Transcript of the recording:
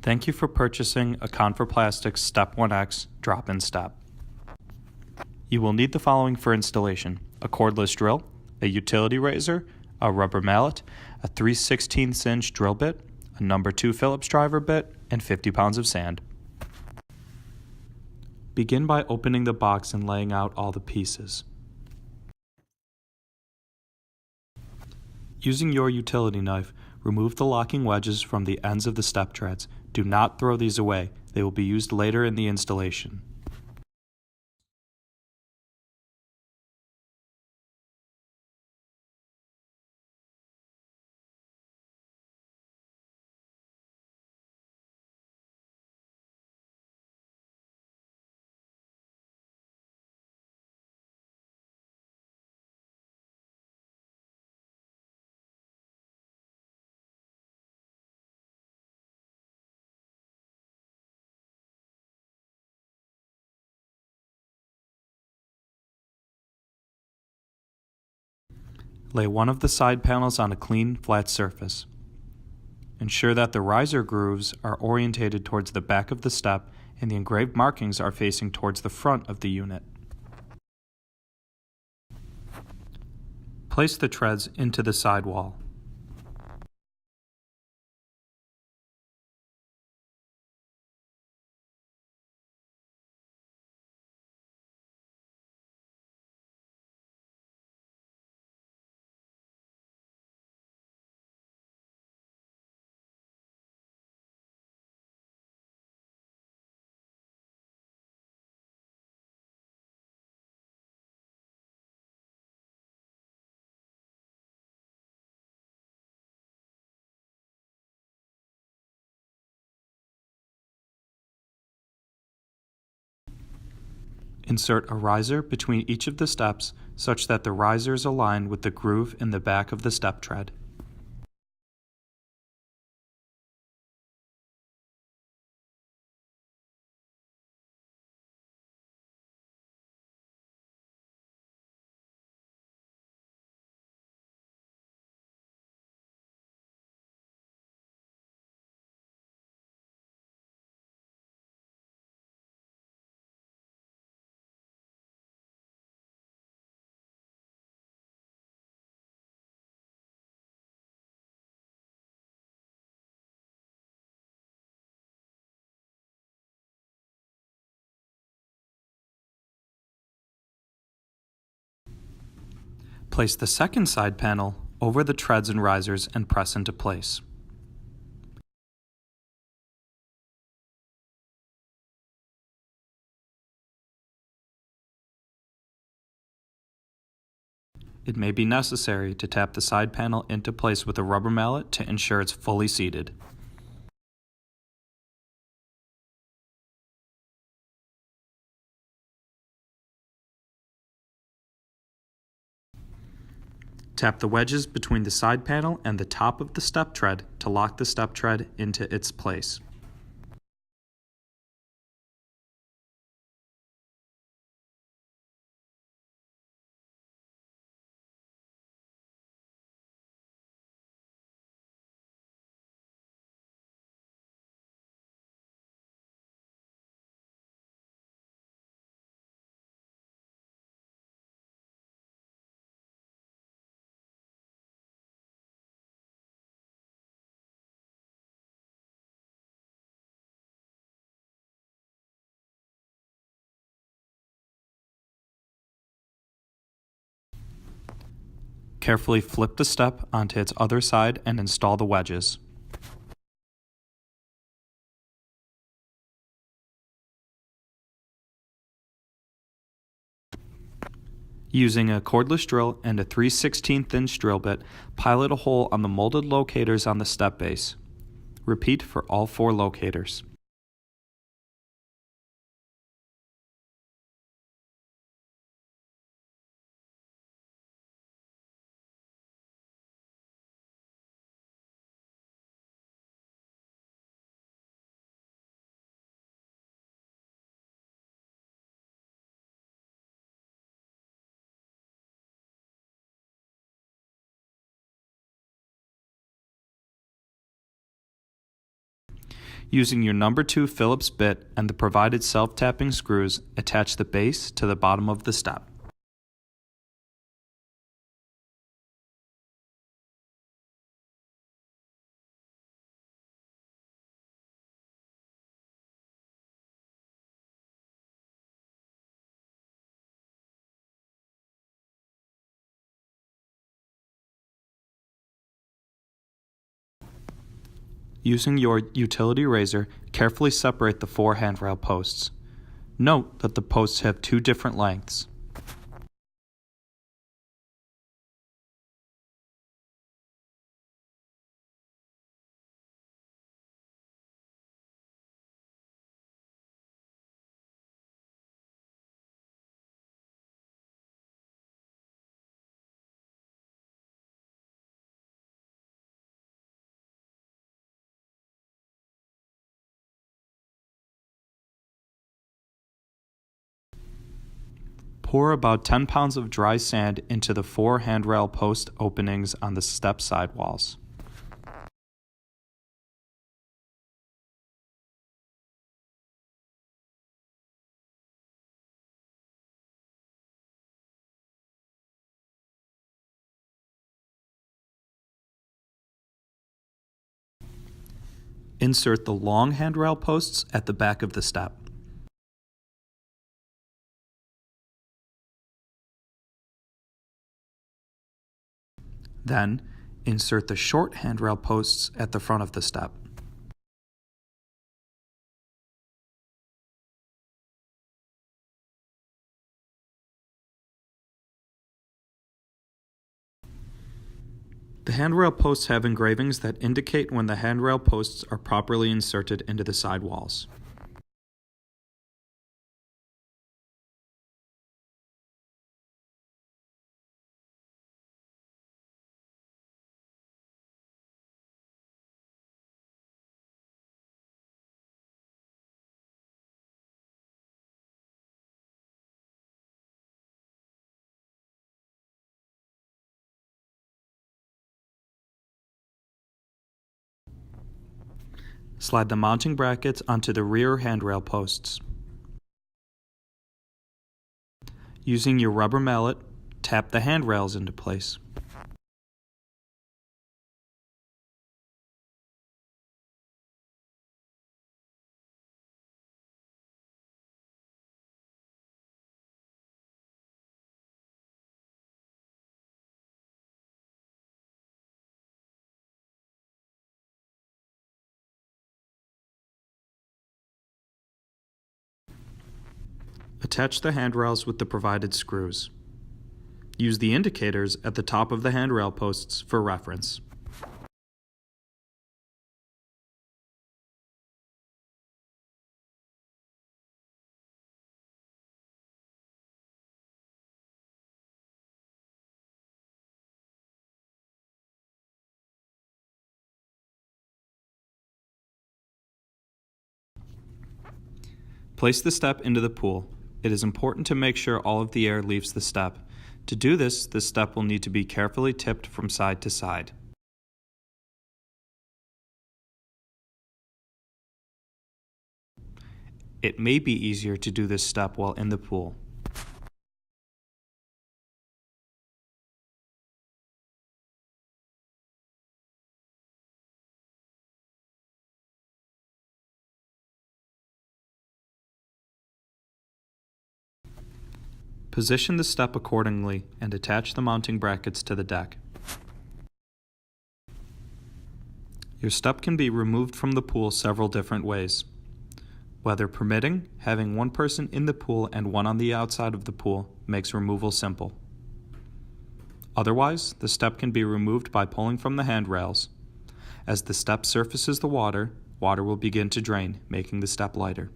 Thank you for purchasing a Confer Plastics Step-1X drop-in step. You will need the following for installation: a cordless drill, a utility razor, a rubber mallet, a 3/16 inch drill bit, a number 2 Phillips driver bit, and 50 pounds of sand. Begin by opening the box and laying out all the pieces. Using your utility knife, remove the locking wedges from the ends of the step treads. Do not throw these away. They will be used later in the installation. Lay one of the side panels on a clean, flat surface. Ensure that the riser grooves are orientated towards the back of the step and the engraved markings are facing towards the front of the unit. Place the treads into the sidewall. Insert a riser between each of the steps such that the risers align with the groove in the back of the step tread. Place the second side panel over the treads and risers and press into place. It may be necessary to tap the side panel into place with a rubber mallet to ensure it's fully seated. Tap the wedges between the side panel and the top of the step tread to lock the step tread into its place. Carefully flip the step onto its other side and install the wedges. Using a cordless drill and a 3/16 inch drill bit, pilot a hole on the molded locators on the step base. Repeat for all 4 locators. Using your number 2 Phillips bit and the provided self-tapping screws, attach the base to the bottom of the step. Using your utility razor, carefully separate the 4 handrail posts. Note that the posts have 2 different lengths. Pour about 10 pounds of dry sand into the 4 handrail post openings on the step sidewalls. Insert the long handrail posts at the back of the step. Then, insert the short handrail posts at the front of the step. The handrail posts have engravings that indicate when the handrail posts are properly inserted into the sidewalls. Slide the mounting brackets onto the rear handrail posts. Using your rubber mallet, tap the handrails into place. Attach the handrails with the provided screws. Use the indicators at the top of the handrail posts for reference. Place the step into the pool. It is important to make sure all of the air leaves the step. To do this, the step will need to be carefully tipped from side to side. It may be easier to do this step while in the pool. Position the step accordingly and attach the mounting brackets to the deck. Your step can be removed from the pool several different ways. Weather permitting, having one person in the pool and one on the outside of the pool makes removal simple. Otherwise, the step can be removed by pulling from the handrails. As the step surfaces the water, water will begin to drain, making the step lighter.